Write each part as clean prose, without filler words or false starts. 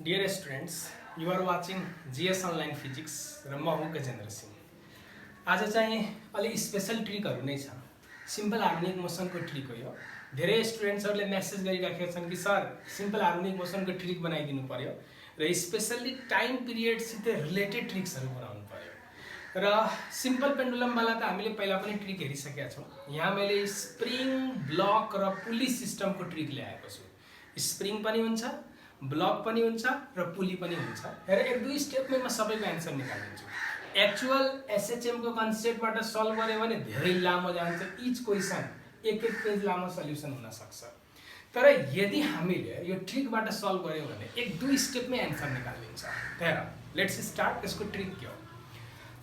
Dear students, you are watching GS Online Physics र म हुँ गजेन्द्र सिंह। आज चाहिँ अलि स्पेशल ट्रिकहरु नै छ। सिम्पल हार्मोनिक मोसनको ट्रिक हो यो। धेरै स्टुडेन्ट्सहरुले मेसेज गरिराखेका छन् कि सर सिम्पल हार्मोनिक मोसनको ट्रिक बनाइदिनु पर्यो र स्पेशली टाइम पिरियड सित रिलेटेड ट्रिक्सहरु बनाउनु पर्यो। र सिम्पल पेन्डुलम वाला त हामीले पहिला पनि ट्रिक हेरिसकेका छौं। यहाँ मैले स्प्रिङ, ब्लक र पुली सिस्टमको ट्रिक ल्याएको छु। स्प्रिङ पनि हुन्छ, ब्लक पनि हुन्छ र पुली पनि हुन्छ। हेर एक दुई स्टेपमै म सबैको आन्सर निकालिदिन्छु। एक्चुअल एसएचएम को कन्सेप्टबाट सल्भ गर्यो भने धेरै लामो जान्छ। इच क्वेशन एक पेज लामो सल्युसन हुन सक्छ। तर यदि हामीले यो ट्रिकबाट सल्भ गर्यो भने एक दुई स्टेपमै आन्सर निकालिदिन्छ। हेर लेट्स स्टार्ट। यसको ट्रिक के हो?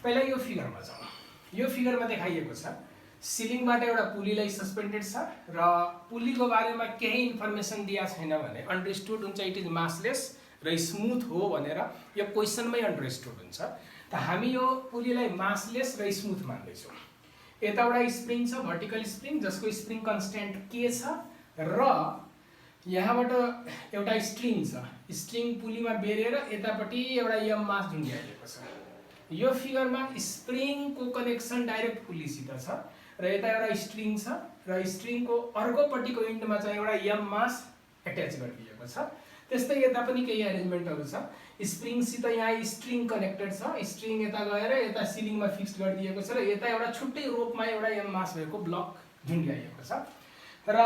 पहिला यो फिगरमा जाउँ। यो फिगरमा देखाइएको छ सिलिङबाट एउटा पुलीलाई सस्पेन्डेड छ र पुलीको बारेमा केही इन्फर्मेसन दिया छैन भने अन्डरस्टुड हुन्छ इट इज मासलेस र स्मुथ हो भनेर यो क्वेशनमै अन्डरस्टुड हुन्छ। त हामी यो पुलीलाई मासलेस र स्मुथ मान्दैछौँ। यता एउटा स्प्रिङ छ, भर्टिकल स्प्रिङ जसको स्प्रिङ कन्स्टेन्ट के छ र यहाँबाट एउटा स्ट्रिङ छ। स्ट्रिङ पुलीमा बेरेर यतापट्टि एउटा यम मास झुन्ड्याइएको छ। यो फिगरमा स्प्रिङको कनेक्सन डाइरेक्ट पुलीसित छ र यता एउटा स्ट्रिङ छ र स्ट्रिङको अर्कोपट्टिको इन्डमा चाहिँ एउटा यम मास एट्याच गरिदिएको छ। त्यस्तै यता पनि केही अरेन्जमेन्टहरु छ। स्प्रिङसित यहाँ स्ट्रिङ कनेक्टेड छ। स्ट्रिङ यता गएर यता सिलिङमा फिक्स गरिदिएको छ र यता एउटा छुट्टै रोपमा एउटा यम मास भएको ब्लक झुन्ड्याइएको छ। र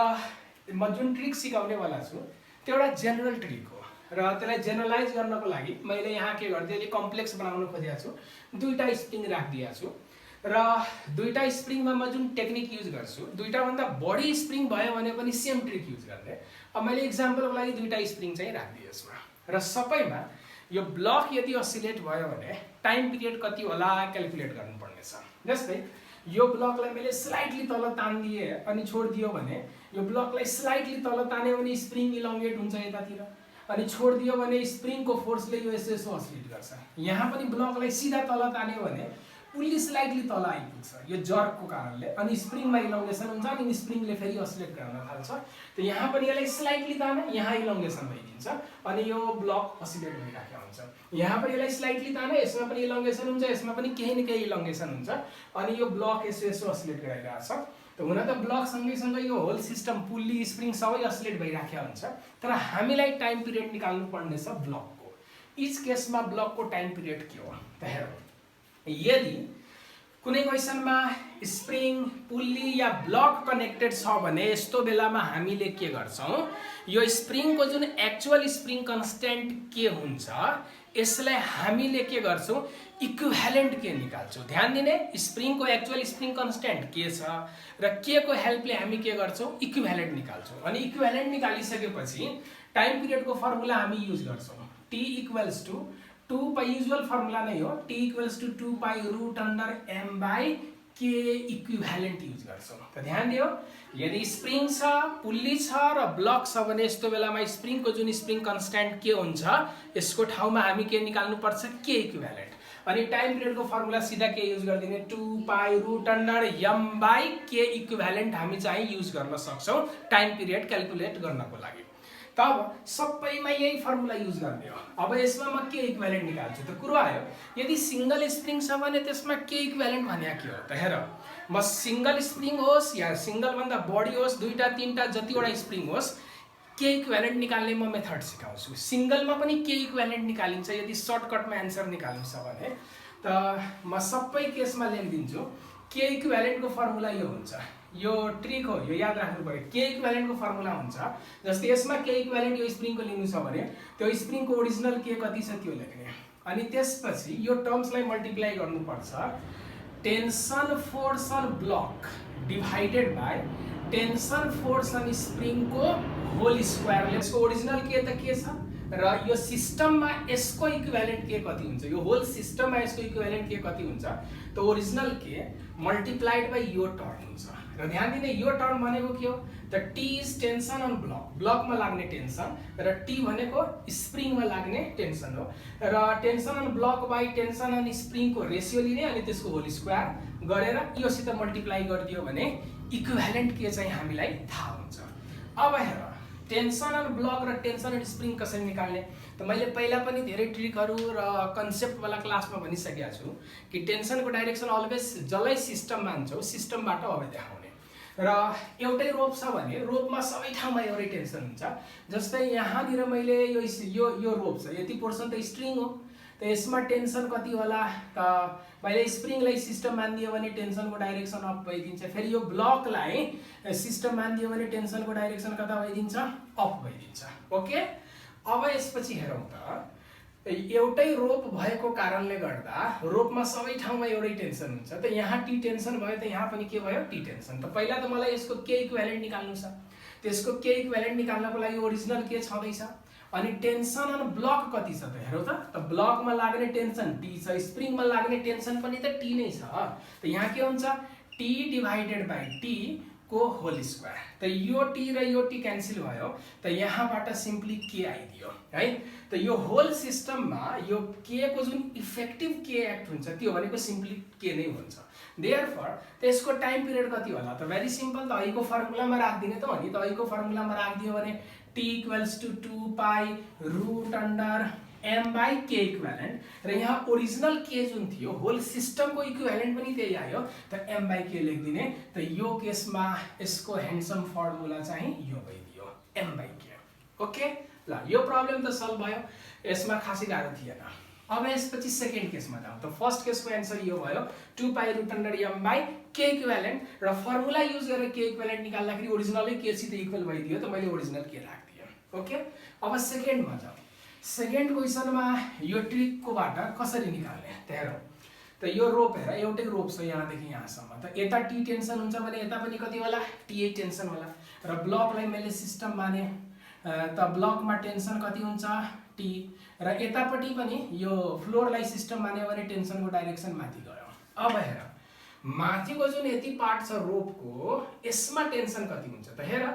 म जुन ट्रिक सिकाउनेवाला छु त्यो एउटा जेनरल ट्रिक हो र त्यसलाई जेनरलाइज गर्नको लागि मैले यहाँ के गर्दै अलि कम्प्लेक्स बनाउन खोजेको छु। दुईटा स्प्रिङ राखिदिएको छु र दुईटा स्प्रिङमा म जुन टेक्निक युज गर्छु, दुईटा भन्दा बढी स्प्रिङ भयो भने पनि सेम ट्रिक युज गर्ने। अब मैले एक्जाम्पलको लागि दुईटा स्प्रिङ चाहिँ राखिदिए यसमा र सबैमा यो ब्लक यदि असिलेट भयो भने टाइम पिरियड कति होला क्याल्कुलेट गर्नुपर्ने छ। जस्तै यो ब्लकलाई मैले स्लाइटली तल तान्दिए अनि छोड्दियो भने यो ब्लकलाई स्लाइटली तल तान्यो भने स्प्रिङ इलोंगेट हुन्छ यतातिर अनि छोड्दियो भने स्प्रिङको फोर्सले यो यसो असिलेट गर्छ। यहाँ पनि ब्लकलाई सिधा तल तान्यो भने पुली स्लाइटली तल आइपुग्छ यो जर्कको कारणले अनि स्प्रिङमा इलोंगेसन हुन्छ अनि स्प्रिङले फेरि असिलेट गर्न थाल्छ। त यहाँ पनि यसलाई स्लाइटली तान्यो, यहाँ इलोंगेसन भइदिन्छ अनि यो ब्लक असिलेट भइराखेको हुन्छ। यहाँ पनि यसलाई स्लाइटली तान्यो, यसमा पनि इलोंगेसन हुन्छ, यसमा पनि केही न केही इलोंगेसन हुन्छ अनि यो ब्लक यसो असिलेट गराइरहेछ। त हुन त ब्लक सँगैसँगै यो होल सिस्टम पुली स्प्रिङ सबै असिलेट भइराखेको हुन्छ। तर हामीलाई टाइम पिरियड निकाल्नु पर्ने छ ब्लकको। इच केसमा ब्लकको टाइम पिरियड के हो त हेरौँ। यदि कुनै क्वेशनमा स्प्रिङ, पुली या ब्लक कनेक्टेड छ भने यस्तो बेलामा हामीले के गर्छौं, यो स्प्रिङको जुन एक्चुअल स्प्रिङ कन्स्टेन्ट के हुन्छ यसलाई हामीले के गर्छौं इक्विभ्यालेन्ट के निकाल्छौं। ध्यान दिने स्प्रिङको एक्चुअल स्प्रिङ कन्स्टेन्ट के छ र के को हेल्पले हामी के गर्छौं इक्विभ्यालेन्ट निकाल्छौं। अनि इक्विभ्यालेन्ट निकालिसकेपछि टाइम पिरियडको फर्मुला हामी युज गर्छौं। T equals to 2 pi usual formula नै हो। T equals to 2 pi root under m by k equivalent use गर्छौं। त ध्यान दियो यदि स्प्रिङ छ, पुल्ली छ र ब्लक छ भने यस्तो बेलामा स्प्रिङको जुन स्प्रिङ कन्स्टेन्ट के हुन्छ यसको ठाउँमा हामी के निकाल्नु पर्छ k इक्विभ्यालेन्ट। अनि टाइम पिरियडको फर्मुला सिधा के युज गर्दिने 2 pi root under m by k equivalent हामी चाहिँ युज गर्न सक्छौं टाइम पिरियड क्याल्कुलेट गर्नको लागि। तब सबैमा यही फर्मुला युज गर्ने हो। अब यसमा म के इक्विभ्यालेन्ट निकाल्छु त कुरो आयो। यदि सिंगल स्प्रिङ छ भने त्यसमा के इक्विभ्यालेन्ट भन्या के हो त हेर। म सिंगल स्प्रिङ होस् या सिंगल भन्दा बढी होस्, दुईटा तीनटा जतिवटा स्प्रिङ होस्, के इक्विभ्यालेन्ट निकाल्ने म मेथड सिकाउँछु। सिंगलमा पनि के इक्विभ्यालेन्ट निकालिन्छ यदि सर्टकटमा आन्सर निकाल्नु छ भने। त म सबै केसमा लेखिदिन्छु। के इक्विभ्यालेन्टको फर्मुला यो हुन्छ। यो ट्रिक हो, यो याद राख्नु पर्यो। के इक्विभ्यालेन्टको फर्मुला हुन्छ जस्तै यसमा के इक्विभ्यालेन्ट यो स्प्रिङको लिनु छ भने त्यो स्प्रिङको ओरिजिनल के कति छ त्यो लेख्ने अनि त्यसपछि यो टर्म्सलाई मल्टिप्लाई गर्नुपर्छ tension force on block divided by tension force on स्प्रिङको होल स्क्वायर। यसको ओरिजिनल के त के छ र यो सिस्टममा यसको इक्विभ्यालेन्ट के कति हुन्छ, यो होल सिस्टममा यसको इक्विभ्यालेन्ट के कति हुन्छ त ओरिजिनल के मल्टिप्लाइड बाइ यो टर्म हुन्छ। र ध्यान दिने यो टर्म भनेको के हो त T is tension on block, ब्लकमा लाग्ने टेन्सन र T भनेको स्प्रिङमा लाग्ने टेन्सन हो र tension on block by tension on स्प्रिङको रेशियो लिने अनि त्यसको होल स्क्वायर गरेर योसित मल्टिप्लाई गरिदियो भने इक्विभ्यालेन्ट के चाहिँ हामीलाई थाहा हुन्छ। अब हेर टेन्सन एन्ड ब्लक र टेन्सन एन्ड स्प्रिङ कसरी निकाल्ने त मैले पहिला पनि धेरै ट्रिकहरू र कन्सेप्टवाला क्लासमा भनिसकेको छु कि टेन्सनको डाइरेक्सन अलवेज जसलाई सिस्टम मान्छौ सिस्टमबाट अब देखाउने र एउटै रोप छ भने रोपमा सबै ठाउँमा एउटै टेन्सन हुन्छ। जस्तै यहाँनिर मैले यो रोप छ, यति पोर्सन त स्ट्रिङ हो, त यसमा टेन्सन कति होला त मैले स्प्रिङलाई सिस्टम मानिदियो भने टेन्सनको डाइरेक्सन अप भइदिन्छ। फेरि यो ब्लकलाई सिस्टम मानिदियो भने टेन्सनको डाइरेक्सन कता भइदिन्छ, अप भइदिन्छ। ओके, अब यसपछि हेरौँ त एउटै रोप भएको कारणले गर्दा रोपमा सबै ठाउँमा एउटै टेन्सन हुन्छ। त यहाँ टी टेन्सन भयो त यहाँ पनि के भयो, टी टेन्सन। त पहिला त मलाई यसको के इक्विभ्यालेन्ट निकाल्नु छ, त्यसको के इक्विभ्यालेन्ट निकाल्नको लागि ओरिजिनल के छँदैछ अनि टेन्सन अनि ब्लक कति छ त हेरौँ त ब्लकमा लाग्ने टेन्सन टी छ, स्प्रिङमा लाग्ने टेन्सन पनि त टी नै छ। त यहाँ के हुन्छ, टी डिभाइडेड बाई टी को होल स्क्वायर। त यो टी र यो टी क्यान्सल भयो, त यहाँबाट सिम्पली के आइदियो है। त यो होल सिस्टममा यो के को जुन इफेक्टिभ के एक्ट हुन्छ त्यो भनेको सिम्पली के नै हुन्छ। देयरफोर त्यसको टाइम पिरियड कति होला त भेरी सिम्पल, त अहिलेको फर्मुलामा राखिदिने त हो नि। त अहिलेको फर्मुलामा राखिदियो भने t equals to 2 pi root under m by K equivalent र यहाँ ओरिजिनल के जुन थियो होल सिस्टमको इक्विभ्यालेन्ट पनि त्यही आयो, त m बाई के लेखिदिने। त यो केसमा यसको ह्यान्डसम फर्मुला चाहिँ यो भइदियो m बाई के। ओके, ल यो प्रब्लम त सल्भ भयो, यसमा खासै गाह्रो थिएन। अब यसपछि सेकेन्ड केसमा जाउँ। त फर्स्ट केसको एन्सर यो भयो 2 pi root under m by K equivalent र फर्मुला युज गरेर के इक्विभ्यालेन्ट निकाल्दाखेरि ओरिजिनलै के सित इक्वल भइदियो, त मैले ओरिजिनल के राखिदिएँ। ओके, अब सेकेन्डमा जाउँ। सेकेन्ड क्वेसनमा यो ट्रिककोबाट कसरी निकाल्ने त हेरौँ। त यो रोप हेर, एउटै रोप छ यहाँदेखि यहाँसम्म। त यता टी टेन्सन हुन्छ भने यता पनि कति होला, टी टेन्सन होला। र ब्लकलाई मैले सिस्टम माने, त ब्लकमा टेन्सन कति हुन्छ, टी। र यतापट्टि पनि यो फ्लोरलाई सिस्टम मान्यो भने टेन्सनको डाइरेक्सन माथि गयो। अब हेर, माथिको जुन यति पार्ट छ रोपको यसमा टेन्सन कति हुन्छ त हेर,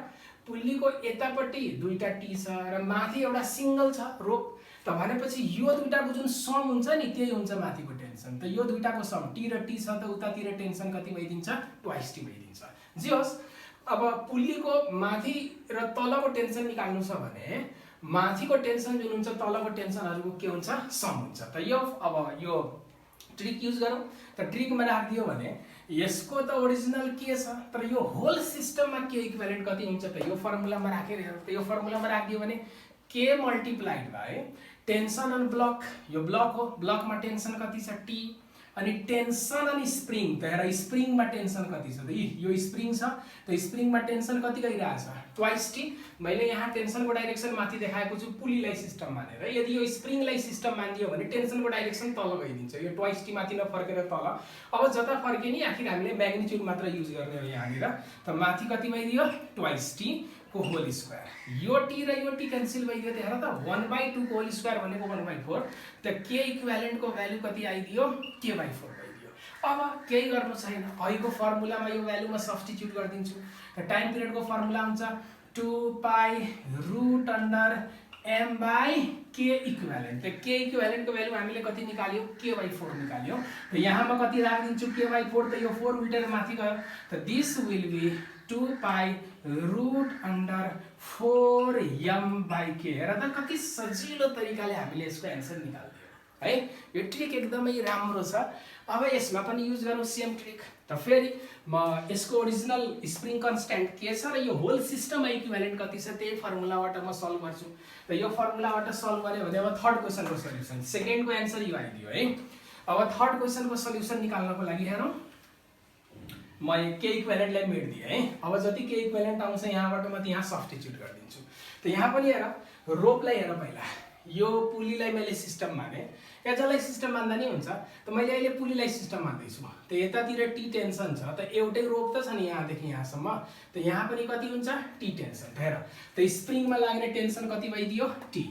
पुल्लीको यतापट्टि दुईटा टी छ र माथि एउटा सिंगल छ रोप। त भनेपछि यो दुईटाको जुन सम हुन्छ नि त्यही हुन्छ माथिको टेन्सन। त यो दुईटाको सम टी र टी छ, त उतातिर टेन्सन कति भइदिन्छ, ट्वाइस टी भइदिन्छ। जे होस्, अब पुल्लीको माथि र तलको टेन्सन निकाल्नु छ भने माथिको टेन्सन जुन हुन्छ तलको टेन्सनहरूको के हुन्छ, सम हुन्छ। त यो अब यो ट्रिक युज गरौँ। त ट्रिकमा राखिदियो भने यसको त ओरिजिनल के छ, तर यो होल सिस्टममा के इक्विभ्यालेन्ट कति हुन्छ त यो फर्मुलामा राखेर हेरौँ। त यो फर्मुलामा राखिदियो भने K multiplied by tension on block, यो ब्लक हो, ब्लकमा टेन्सन कति छ, टी, अनि टेन्सन अनि स्प्रिङ। त हेर स्प्रिङमा टेन्सन कति छ, त यो स्प्रिङ छ, त स्प्रिङमा टेन्सन कति गइरहेछ, ट्वाइस टी। मैले यहाँ टेन्सनको डाइरेक्सन माथि देखाएको छु पुलीलाई सिस्टम मानेर। यदि यो स्प्रिङलाई सिस्टम मानिदियो भने टेन्सनको डाइरेक्सन तल गइदिन्छ, यो ट्वाइस टी माथि नफर्केर तल। अब जता फर्के नि आखिर हामीले म्याग्निट्युड मात्र युज गर्ने हो यहाँनिर। त माथि कति भइदियो, ट्वाइस टी को होल स्क्वायर। यो टी र यो टी क्यान्सल भइदियो। त हेर त 1/2 को होल स्क्वायर भनेको 1/4। त के इक्विभ्यालेन्टको भ्यालु कति आइदियो, के बाई 4 भइदियो। अब केही गर्नु छैन, अहिलेको फर्मुलामा यो भ्यालुमा सब्स्टिट्युट गरिदिन्छु। त टाइम पिरियडको फर्मुला हुन्छ 2 pi root under m by K equivalent. त के इक्विभ्यालेन्टको भ्यालु हामीले कति निकाल्यो, के बाई 4 निकाल्यो। त यहाँमा कति राखिदिन्छु, के बाई 4। त यो 4 उल्टेर माथि गयो। त this will be 2 pi root under 4m by K. हेर त कति सजिलो तरिकाले हामीले यसको एन्सर निकाल्दियो है। यो ट्रिक एकदमै राम्रो छ। अब यसमा पनि युज गर्नु सेम ट्रिक। त फेरि म यसको ओरिजिनल स्प्रिङ कन्स्ट्यान्ट के छ र यो होल सिस्टममा इक्विभ्यालेन्ट कति छ त्यही फर्मुलाबाट म सल्भ गर्छु। त यो फर्मुलाबाट सल्भ गऱ्यो भने अब थर्ड क्वेसनको सल्युसन, सेकेन्डको एन्सर यो आइदियो है। अब थर्ड क्वेसनको सल्युसन निकाल्नको लागि हेरौँ, म के इक्विभ्यालेन्टलाई मेट्दिएँ है। अब जति के इक्विभ्यालेन्ट आउँछ यहाँबाट म यहाँ सब्स्टिट्युट गरिदिन्छु। त यहाँ पनि हेर, रोपलाई हेर, पहिला यो पुलीलाई मैले सिस्टम माने, या जसलाई सिस्टम मान्दा नि हुन्छ। त मैले अहिले पुलीलाई सिस्टम मान्दैछु। त यतातिर टी टेन्सन छ, त एउटै रोप त छ नि यहाँदेखि यहाँसम्म। त यहाँ पनि कति हुन्छ, टी टेन्सन। हेर त स्प्रिङमा लाग्ने टेन्सन कति भइदियो, टी।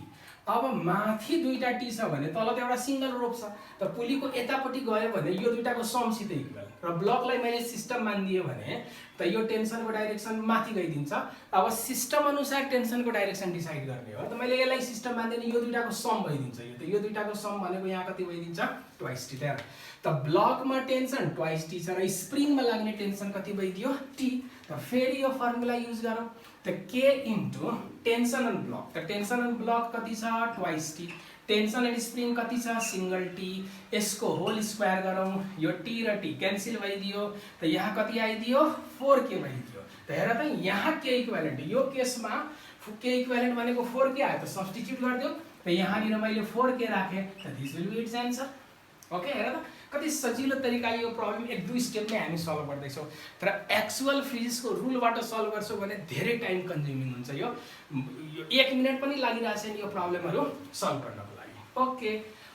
अब माथि दुईटा टी छ भने तल त एउटा सिंगल रोप छ। त पुलीको यतापट्टि गयो भने यो दुईटाको समसित इक्वल। र ब्लकलाई मैले सिस्टम मानिदियो भने त यो टेन्सनको डाइरेक्सन माथि गइदिन्छ। अब सिस्टम अनुसार टेन्सनको डाइरेक्सन डिसाइड गर्ने हो। त मैले यसलाई सिस्टम मानिदिएँ, यो दुईटाको सम भइदिन्छ। यो त यो दुईटाको सम भनेको यहाँ कति भइदिन्छ, ट्वाइस टी। त ब्लकमा टेन्सन ट्वाइस टी छ र स्प्रिङमा लाग्ने टेन्सन कति भइदियो, टी। त फेरि यो फर्मुला युज गरौँ। त त के इन्टु टेन्सन अन ब्लक, त टेन्सन अन ब्लक कति छ twice T, tension and spring कति छ सिंगल टी, यसको होल स्क्वायर गरौँ, यो टी र टी क्यान्सल भइदियो, त यहाँ कति आइदियो 4k भइदियो। त हेर त यहाँ के इक्विभ्यालेन्ट, यो केसमा के इक्विभ्यालेन्ट भनेको 4k आयो, त सब्स्टिट्युट गरिदियो, त यहाँनिर मैले 4k राखेँ, त this will be its answer. Okay, हेर त कति सजिलो तरिकाले यो प्रब्लम 1-2 स्टेपमै हामी सल्भ गर्दैछौँ। तर एक्चुअल फिजिक्सको रुलबाट सल्भ गर्छौँ भने धेरै टाइम कन्ज्युमिङ हुन्छ, यो 1 मिनट पनि लागिरहेको छैन यो प्रब्लमहरू सल्भ गर्नको लागि। ओके,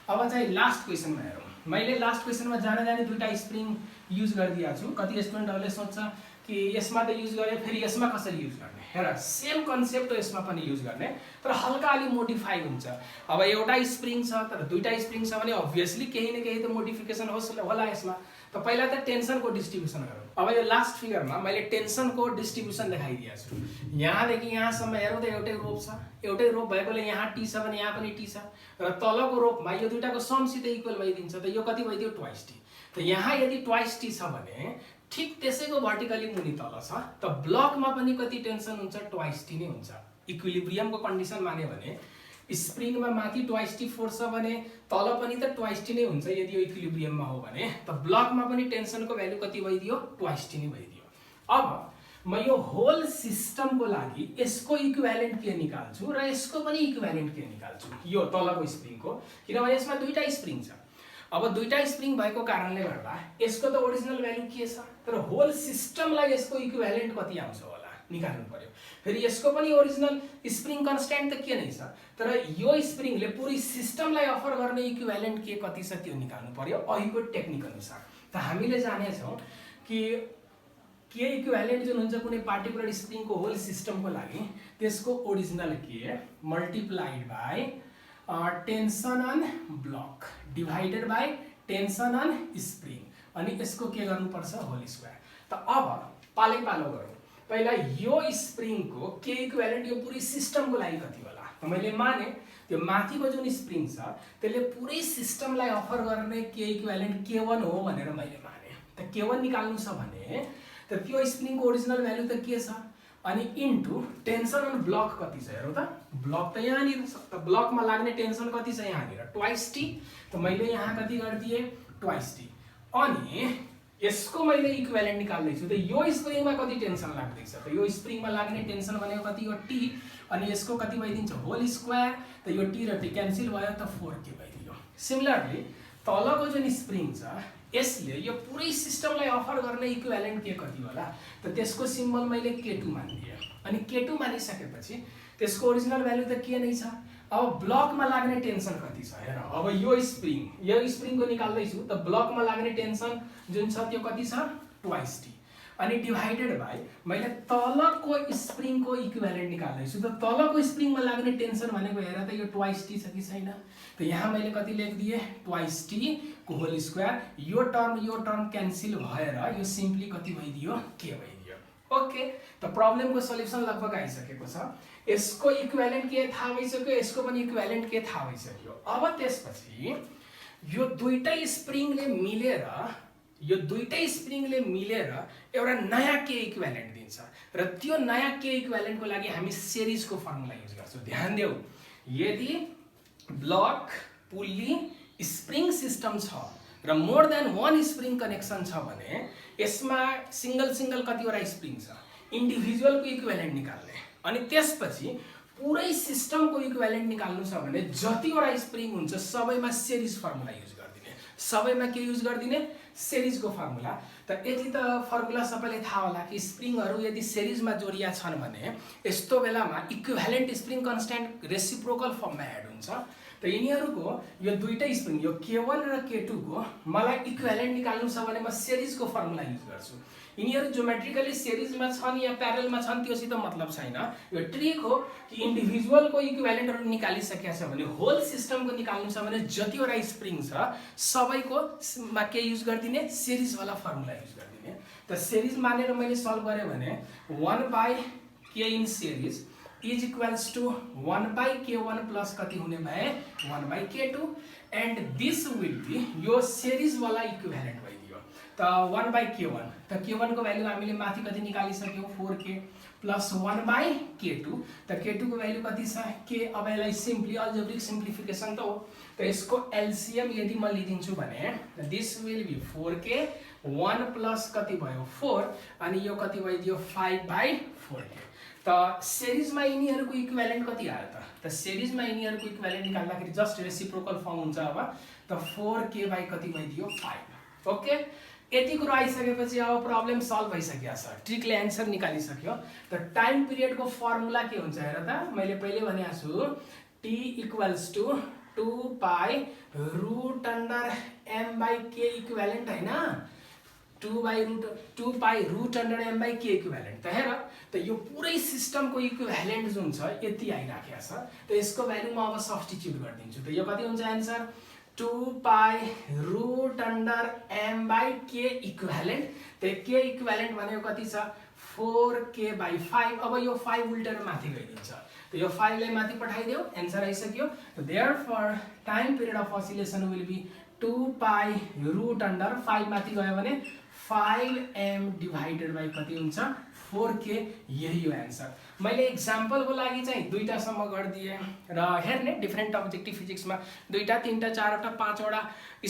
अब चाहिँ लास्ट क्वेसनमा हेरौँ। मैले लास्ट क्वेसनमा जाने दुईटा स्प्रिङ युज गरिदिएको छु। कति स्टुडेन्टहरूले सोध्छ कि यसमा त युज गरे फेरि यसमा कसरी युज गर्ने। हेर सेम कन्सेप्ट हो यसमा पनि युज गर्ने, तर हल्का अलि मोडिफाई हुन्छ। अब एउटा स्प्रिङ छ तर दुईटा स्प्रिङ छ भने अभियसली केही न केही त मोडिफिकेसन होला यसमा। त पहिला त टेन्सनको डिस्ट्रिब्युसन गरौँ। अब यो लास्ट फिगरमा मैले टेन्सनको डिस्ट्रिब्युसन देखाइदिएको छु। यहाँदेखि यहाँसम्म हेरौँ त एउटै रोप छ, एउटै रोप भएकोले यहाँ टी छ भने यहाँ पनि टी छ, र तलको रोपमा यो दुईटाको समसित इक्वल भइदिन्छ, त यो कति भइदियो ट्वाइस टी। त यहाँ यदि ट्वाइस टी छ भने ठिक त्यसैको भर्टिकली मुनि तल छ, त ब्लकमा पनि कति टेन्सन हुन्छ ट्वाइस टी नै हुन्छ। इक्विलिब्रियमको कन्डिसन माने भने स्प्रिङमा माथि ट्वाइस टी फोर्स छ भने तल पनि त ट्वाइस टी नै हुन्छ यदि यो इक्विलिब्रियममा हो भने, त ब्लकमा पनि टेन्सनको भ्यालु कति भइदियो ट्वाइस टी नै भइदियो। अब म यो होल सिस्टमको लागि यसको इक्विभ्यालेन्ट के निकाल्छु र यसको पनि इक्विभ्यालेन्ट के निकाल्छु, यो तलको स्प्रिङको, किनभने यसमा दुईटा स्प्रिङ छ। अब दुईटा स्प्रिङ भएको कारणले गर्दा यसको त ओरिजिनल भ्यालु के छ, तर होल सिस्टमलाई यसको इक्विभ्यालेन्ट कति आउँछ होला निकाल्नु पर्यो। फेरि यसको पनि ओरिजिनल स्प्रिङ कन्स्ट्यान्ट त के नै छ, तर यो स्प्रिङले पुरै सिस्टमलाई अफर गर्ने इक्विभ्यालेन्ट के कति छ त्यो निकाल्नु पर्यो अहिलेको टेक्निक अनुसार। त हामीले जानेछौँ कि के इक्विभ्यालेन्ट जुन हुन्छ कुनै पार्टिकुलर स्प्रिङको होल सिस्टमको लागि, त्यसको original K multiplied by tension on block divided by tension on spring, अनि यसको के गर्नुपर्छ होल स्क्वायर। त अब पालै पालो गरौँ। पहिला यो स्प्रिङको के इक्विभ्यालेन्ट यो पुरै सिस्टमको लागि कति होला, त मैले माने त्यो माथिको जुन स्प्रिङ छ त्यसले पुरै सिस्टमलाई अफर गर्ने के इक्विभ्यालेन्ट k1 हो भनेर मैले माने। त k1 निकाल्नु छ भने त त्यो स्प्रिङको ओरिजिनल भ्यालु त के छ, अनि इन्टु टेन्सन अन ब्लक कति छ हेरौँ त। ब्लक त यहाँनिर छ, त ब्लकमा लाग्ने टेन्सन कति छ यहाँनिर ट्वाइस टी, त मैले यहाँ कति गरिदिएँ ट्वाइस टी, अनि यसको मैले इक्विभ्यालेन्ट निकाल्दैछु। त यो स्प्रिङमा कति टेन्सन लाग्दैछ, त यो स्प्रिङमा लाग्ने टेन्सन भनेको कति हो टी, अनि यसको कति भइदिन्छ होल स्क्वायर, त यो टी र टी क्यान्सल भयो, त 4k भइदियो। सिमिलरली तलको जुन स्प्रिङ छ यसले यो पुरै सिस्टमलाई अफर गर्ने इक्विभ्यालेन्ट के कति होला, त त्यसको सिम्बल मैले k2 मानिदिएँ, अनि k2 मानिसकेपछि त्यसको ओरिजिनल भ्यालु त के नै छ। अब ब्लकमा लाग्ने टेन्सन कति छ हेर, अब यो स्प्रिङको निकाल्दैछु, त ब्लकमा लाग्ने टेन्सन जुन छ त्यो कति छ ट्वाइस टी, अनि डिभाइडेड बाई मैले तलको स्प्रिङको इक्विभ्यालेन्ट निकाल्दैछु। त तलको स्प्रिङमा लाग्ने टेन्सन भनेको हेर त यो ट्वाइस टी छ कि छैन, त यहाँ मैले कति लेखिदिएँ ट्वाइस टी को होल स्क्वायर, यो टर्म क्यान्सल भएर यो सिम्पली कति भइदियो के भइदियो। ओके, त प्रब्लमको सल्युसन लगभग आइसकेको छ। यसको इक्विभ्यालेन्ट के थाहा भइसक्यो, यसको पनि इक्विभ्यालेन्ट के थाहा भइसक्यो। अब त्यसपछि यो दुईटै स्प्रिङले मिलेर एउटा नयाँ के इक्विभ्यालेन्ट दिन्छ, र त्यो नयाँ के इक्विभ्यालेन्टको लागि हामी सिरिजको फर्मुला युज गर्छौँ। ध्यान देऊ, यदि ब्लक पुल्ली स्प्रिङ सिस्टम छ र मोर देन वन स्प्रिङ कनेक्सन छ भने यसमा सिंगल कतिवटा स्प्रिङ छ, इन्डिभिजुअलको इक्विभ्यालेन्ट निकाल्ने, अनि त्यसपछि पुरै सिस्टमको इक्विभ्यालेन्ट निकाल्नु छ भने जतिवटा स्प्रिङ हुन्छ सबैमा सिरिज फर्मुला युज गरिदिने। सबैमा के युज गरिदिने सिरिजको फर्मुला। त यति त फर्मुला सबैले थाहा होला कि स्प्रिङहरू यदि सिरिजमा जोडिया छन् भने यस्तो बेलामा इक्विभ्यालेन्ट स्प्रिङ कन्स्ट्यान्ट रेसिप्रोकल फर्ममा एड हुन्छ। त यिनीहरूको यो दुईटै स्प्रिङ यो k1 र k2 को मलाई इक्विभ्यालेन्ट निकाल्नु छ भने म सिरिजको फर्मुला युज गर्छु। यिनीहरू ज्योमेट्रिकली सिरिजमा छन् या प्यारलमा छन् त्योसित मतलब छैन, यो ट्रिक हो कि इन्डिभिजुअलको इक्विभ्यालेन्टहरू निकालिसकेका छ भने होल सिस्टमको निकाल्नु छ भने जतिवटा स्प्रिङ छ सबैको मा के युज गरिदिने सिरिजवाला फर्मुला युज गरिदिने। त सिरिज मानेर मैले सल्भ गरेँ भने 1/k in series is equals to 1/k1 plus कति हुने भए 1/k2, and this will be यो सिरिज वाला इक्विभ्यालेन्ट भइदियो। त 1/k1 त k1 को भ्यालु हामीले माथि कति निकालिसक्यौं 4k प्लस 1/k2 त k2 को भ्यालु कति छ k। अब यसलाई सिम्पली अल्जेब्रिक सिम्प्लिफिकेसन त हो त यसको एलसीएम यदि म लिदिन्छु भने this will be 4k 1 plus कति भयो 4 अनि यो कति भइदियो 5/4k। त सिरिजमा यिनीहरुको इक्विभ्यालेन्ट कति आयो त सिरिजमा यिनीहरुको इक्विभ्यालेन्ट निकाल्दाखेरि जस्ट रेसिप्रोकल फर्म हुन्छ। अब त 4k बाइ कति भइदियो 5। ओके यति कुरा आइसकेपछि अब प्रब्लम सल्भ भइसक्यो छ, ट्रिकले आन्सर निकालिसक्यो। त टाइम पिरियडको फर्मुला के हुन्छ हेर त, मैले पहिले भनेको छु t equals to 2 pi root under m/k equivalent हैन, 2 pi root under m/k equivalent. त हेर त यो पुरै सिस्टमको इक्विभ्यालेन्ट जुन छ यति आइराखेको छ। त यसको भ्यालु म अब सब्स्टिट्युट गरिदिन्छु। त यो कति हुन्छ answer 2 pi root under m/k equivalent. त k इक्विभ्यालेन्ट भनेको कति छ 4k/5। अब यो 5 उल्टेर माथि गइदिन्छ। त यो 5 लाई माथि पठाइदियो आन्सर आइसक्यो। त therefore time period of oscillation will be 2 pi root under 5 माथि गयो भने 5m डिवाइडेड बाइ कति हुन्छ 4k। यही हो आन्सर। मैले एक्जाम्पलको लागि चाहिँ दुईटासम्म गरिदिएँ र हेर्ने डिफरेन्ट अब्जेक्टिभ फिजिक्समा दुईटा तीनटा चारवटा पाँचवटा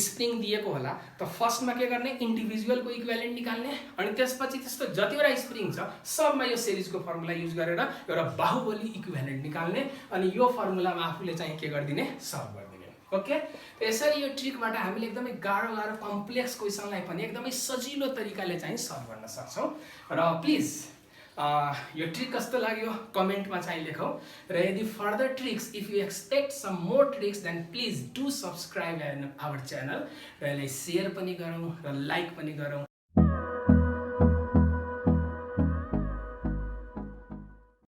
स्प्रिङ दिएको होला। त फर्स्टमा के गर्ने इन्डिभिजुअलको इक्विभ्यालेन्ट निकाल्ने अनि त्यसपछि त्यस्तो जतिवटा स्प्रिङ छ सबमा यो सिरिजको फर्मुला युज गरेर एउटा बाहुबली इक्विभ्यालेन्ट निकाल्ने अनि यो फर्मुलामा आफूले चाहिँ के गरिदिने सल्भ गरिदिने। ओके त यसरी यो ट्रिकबाट हामीले एकदमै गाह्रो कम्प्लेक्स क्वेसनलाई पनि एकदमै सजिलो तरिकाले चाहिँ सल्भ गर्न सक्छौं। र प्लिज यो ट्रिक कस्तो लाग्यो कमेन्टमा चाहिँ लेखौ र यदि further tricks if you expect some more tricks then please do subscribe our channel र यसलाई शेयर पनि गरौँ र लाइक पनि गरौँ।